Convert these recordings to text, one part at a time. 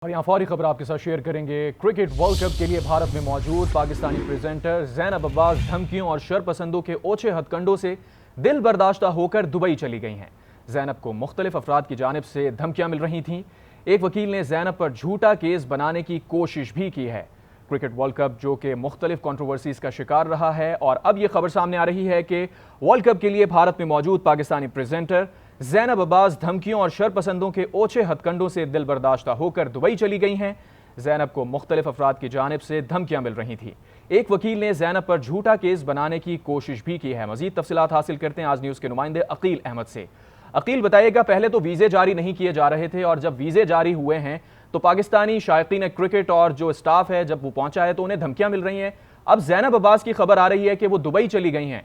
اور یہاں فوری خبر آپ کے ساتھ شیئر کریں گے۔ کرکٹ ورلڈ کپ کے لیے بھارت میں موجود پاکستانی پریزنٹر زینب عباس دھمکیوں اور شرپسندوں کے اوچھے ہتھ کنڈوں سے دل برداشتہ ہو کر دبئی چلی گئی ہیں۔ زینب کو مختلف افراد کی جانب سے دھمکیاں مل رہی تھیں۔ ایک وکیل نے زینب پر جھوٹا کیس بنانے کی کوشش بھی کی ہے۔ کرکٹ ورلڈ کپ جو کہ مختلف کنٹروورسیز کا شکار رہا ہے، اور اب یہ خبر سامنے آ رہی ہے کہ ورلڈ کپ کے لیے بھارت میں موجود پاکستانی پریزنٹر زینب عباس دھمکیوں اور شرپسندوں کے اوچھے ہتھ کنڈوں سے دل برداشتہ ہو کر دبئی چلی گئی ہیں۔ زینب کو مختلف افراد کی جانب سے دھمکیاں مل رہی تھیں۔ ایک وکیل نے زینب پر جھوٹا کیس بنانے کی کوشش بھی کی ہے۔ مزید تفصیلات حاصل کرتے ہیں آج نیوز کے نمائندے عقیل احمد سے۔ عقیل، بتائیے گا، پہلے تو ویزے جاری نہیں کیے جا رہے تھے، اور جب ویزے جاری ہوئے ہیں تو پاکستانی شائقین کرکٹ اور جو اسٹاف ہے جب وہ پہنچا ہے تو انہیں دھمکیاں مل رہی ہیں۔ اب زینب عباس کی خبر آ رہی ہے کہ وہ دبئی چلی گئی ہیں۔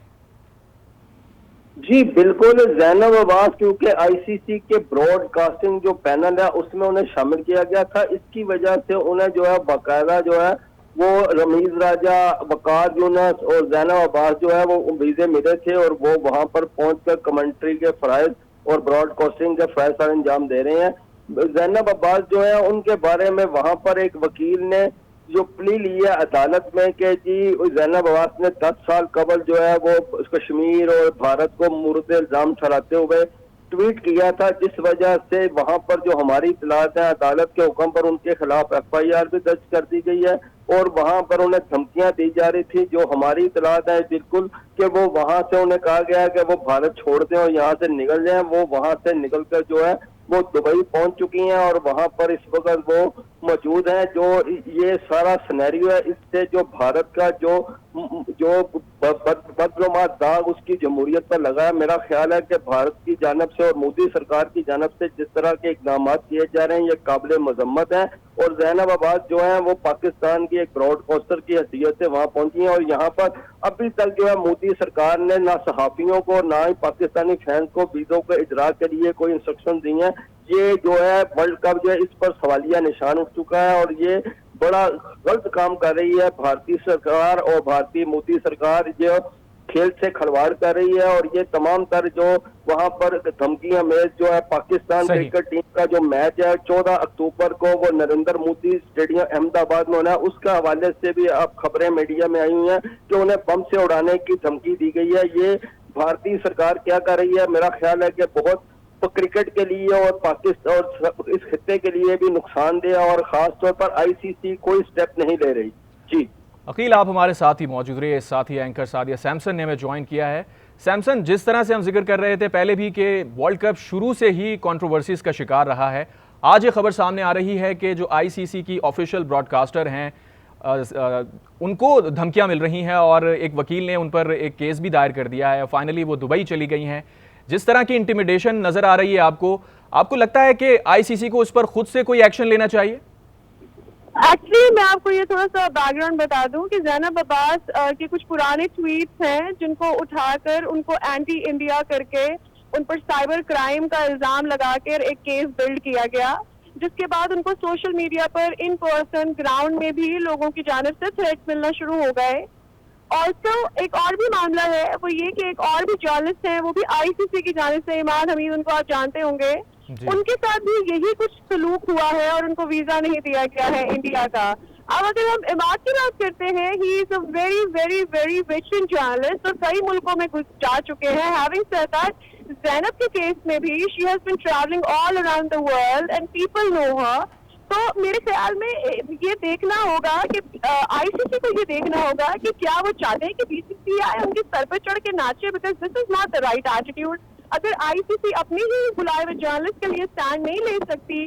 جی بالکل، زینب عباس کیونکہ آئی سی سی کے براڈ کاسٹنگ جو پینل ہے اس میں انہیں شامل کیا گیا تھا، اس کی وجہ سے انہیں جو ہے باقاعدہ جو ہے وہ رمیز راجہ، وقار یونس اور زینب عباس جو ہے وہ ویزے ملے تھے، اور وہ وہاں پر پہنچ کر کمنٹری کے فرائض اور براڈ کاسٹنگ کے فرائض سر انجام دے رہے ہیں۔ زینب عباس جو ہے ان کے بارے میں وہاں پر ایک وکیل نے جو پلی لی ہے عدالت میں کہ جی زینب عباس نے 10 سال قبل جو ہے وہ کشمیر اور بھارت کو مورد الزام ٹھہراتے ہوئے ٹویٹ کیا تھا، جس وجہ سے وہاں پر جو ہماری اطلاعات ہیں عدالت کے حکم پر ان کے خلاف ایف آئی آر بھی درج کر دی گئی ہے، اور وہاں پر انہیں دھمکیاں دی جا رہی تھی۔ جو ہماری اطلاعات ہیں بالکل کہ وہ وہاں سے انہیں کہا گیا ہے کہ وہ بھارت چھوڑ دیں اور یہاں سے نکل جائیں۔ وہ وہاں سے نکل کر جو ہے وہ دبئی پہنچ چکی ہیں اور وہاں پر اس وقت وہ موجود ہیں۔ جو یہ سارا سینیریو ہے، اس سے جو بھارت کا جو بدنما داغ اس کی جمہوریت پر لگا ہے، میرا خیال ہے کہ بھارت کی جانب سے اور مودی سرکار کی جانب سے جس طرح کے اقدامات کیے جا رہے ہیں یہ قابل مذمت ہیں۔ اور زینب عباس جو ہیں وہ پاکستان کی ایک براڈ کاسٹر کی حیثیت سے وہاں پہنچی ہیں، اور یہاں پر ابھی تک جو ہے مودی سرکار نے نہ صحافیوں کو نہ ہی پاکستانی فینس کو ویزوں کے اجرا کے لیے کوئی انسٹرکشن دی ہیں۔ یہ جو ہے ورلڈ کپ جو ہے اس پر سوالیہ نشان اٹھ چکا ہے، اور یہ بڑا غلط کام کر رہی ہے بھارتی سرکار اور بھارتی مودی سرکار، جو کھیل سے کھلواڑ کر رہی ہے۔ اور یہ تمام تر جو وہاں پر دھمکیاں میچ جو ہے پاکستان کرکٹ ٹیم کا جو میچ ہے 14 اکتوبر کو وہ نریندر مودی اسٹیڈیم احمد آباد میں ہونا ہے، اس کا حوالے سے بھی اب خبریں میڈیا میں آئی ہوئی ہیں کہ انہیں بم سے اڑانے کی دھمکی دی گئی ہے۔ یہ بھارتی سرکار کیا کر رہی ہے، میرا خیال ہے کہ بہت کرکٹ کے لیے اور پاکستان اور اس خطے کے لیے بھی نقصان دہ، اور خاص طور پر آئی سی سی کوئی سٹیپ نہیں لے رہی۔ جی عقیل، آپ ہمارے ساتھ ہی موجود رہے۔ ساتھی اینکر سعدیہ سیمسن نے ہمیں جوائن کیا ہے۔ سیمسن، جس طرح سے ہم ذکر کر رہے تھے پہلے بھی کہ ورلڈ کپ شروع سے ہی کنٹروورسیز کا شکار رہا ہے، آج یہ خبر سامنے آ رہی ہے کہ جو آئی سی سی کی آفیشیل براڈ کاسٹر ہیں ان کو دھمکیاں مل رہی ہیں، اور ایک وکیل نے ان پر ایک کیس بھی دائر کر دیا ہے۔ فائنلی وہ دبئی چلی گئی ہیں۔ جس طرح کی انٹیمیڈیشن نظر آ رہی ہے آپ کو لگتا ہے کہ آئی سی سی کو اس پر خود سے کوئی ایکشن لینا چاہیے؟ ایکچولی میں آپ کو یہ تھوڑا سا بیک گراؤنڈ بتا دوں کہ زینب عباس کے کچھ پرانے ٹویٹس ہیں جن کو اٹھا کر ان کو اینٹی انڈیا کر کے ان پر سائبر کرائم کا الزام لگا کر ایک کیس بلڈ کیا گیا، جس کے بعد ان کو social media per in person ground میں بھی لوگوں کی جانب سے تھریٹ ملنا شروع ہو گئے۔ آلسو ایک اور بھی معاملہ ہے، وہ یہ کہ ایک اور بھی جرنلسٹ ہیں، وہ بھی آئی سی سی کی جانب سے، ایمان حمید، ان کو آپ جانتے ہوں گے، ان کے ساتھ بھی یہی کچھ سلوک ہوا ہے اور ان کو ویزا نہیں دیا گیا ہے انڈیا کا۔ اب اگر ہم اماد کی بات کرتے ہیں، he is a very very very veteran journalist اور کئی ملکوں میں جا چکے ہیں۔ ہیونگ سیڈ دیٹ، زینب کے کیس میں بھی she has been travelling all around the world and people know her. تو میرے خیال میں یہ دیکھنا ہوگا کہ آئی سی سی کو یہ دیکھنا ہوگا کہ کیا وہ چاہتے ہیں کہ بی سی سی آئی ان کے سر پہ چڑھ کے ناچے، because this is not the right attitude. اگر آئی سی سی اپنے ہی بلائے ہوئے جرنلسٹ کے لیے اسٹینڈ نہیں لے سکتی۔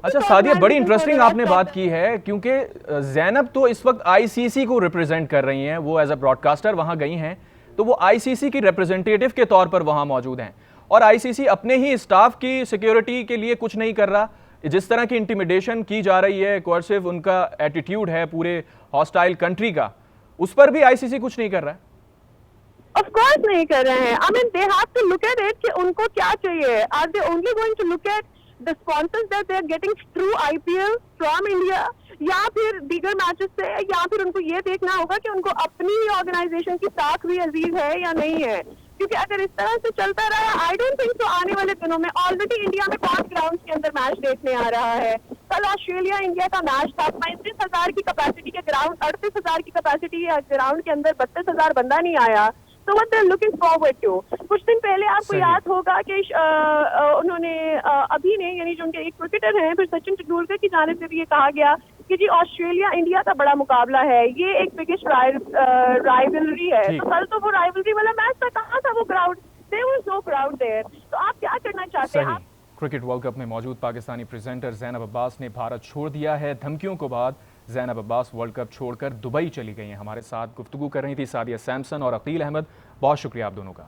اچھا سعدیہ، بڑی انٹرسٹنگ آپ نے بات کی ہے، کیونکہ زینب تو اس وقت آئی سی سی کو ریپرزینٹ کر رہی ہیں، وہ ایز اے براڈ کاسٹر وہاں گئی ہیں، تو وہ آئی سی سی کی ریپرزینٹیٹیو کے طور پر وہاں موجود ہیں، اور آئی سی سی اپنے ہی اسٹاف کی سیکیورٹی کے لیے کچھ نہیں کر رہا۔ جس طرح کی انٹیمیڈیشن کی جا رہی ہے، کوئرسو ان کا ایٹیٹیوڈ ہے پورے ہاسٹائل کنٹری کا، اس پر بھی آئی سی سی کچھ نہیں کر رہا ہے۔ Of course نہیں کر رہے ہیں۔ I mean they have to look at it کہ ان کو کیا چاہیے۔ Are they only going to look at the sponsors that they are getting through IPL from India، یا پھر دیگر میچز سے، یا پھر ان کو یہ دیکھنا ہوگا کہ ان کو اپنی آرگنائزیشن کی ساکھ بھی عزیز ہے یا نہیں ہے۔ کیونکہ اگر اس طرح سے چلتا رہا آئی ڈونٹ تھنک تو آنے والے دنوں میں آلریڈی انڈیا میں 5 گراؤنڈ کے اندر میچ دیکھنے آ رہا ہے. کل آسٹریلیا انڈیا کا میچ تھا, 35,000 کی کیپیسٹی کے گراؤنڈ, 38,000 کی کیپیسٹی گراؤنڈ کے اندر 32,000 بندہ نہیں آیا. So what they're looking forward to. کچھ دن پہلے آپ کو یاد ہوگا کہ انہوں نے ابھی نے یعنی جو ان کے ایک کرکٹر ہیں, پھر سچن ٹنڈولکر کی جانب سے بھی یہ کہا گیا کہ جی آسٹریلیا انڈیا کا بڑا مقابلہ ہے, یہ ایک بگیسٹ رائیولری ہے. تو کل تو وہ رائیولری والا میچ تھا, کہاں تھا وہ crowd? there was no crowd there. تو آپ کیا کرنا چاہتے ہیں؟ کرکٹ ورلڈ کپ میں موجود پاکستانی پریزنٹر زینب عباس نے بھارت چھوڑ دیا ہے. دھمکیوں کو بعد زینب عباس ورلڈ کپ چھوڑ کر دبئی چلی گئی ہیں. ہمارے ساتھ گفتگو کر رہی تھی سعدیہ سیمسن اور عقیل احمد. بہت شکریہ آپ دونوں کا.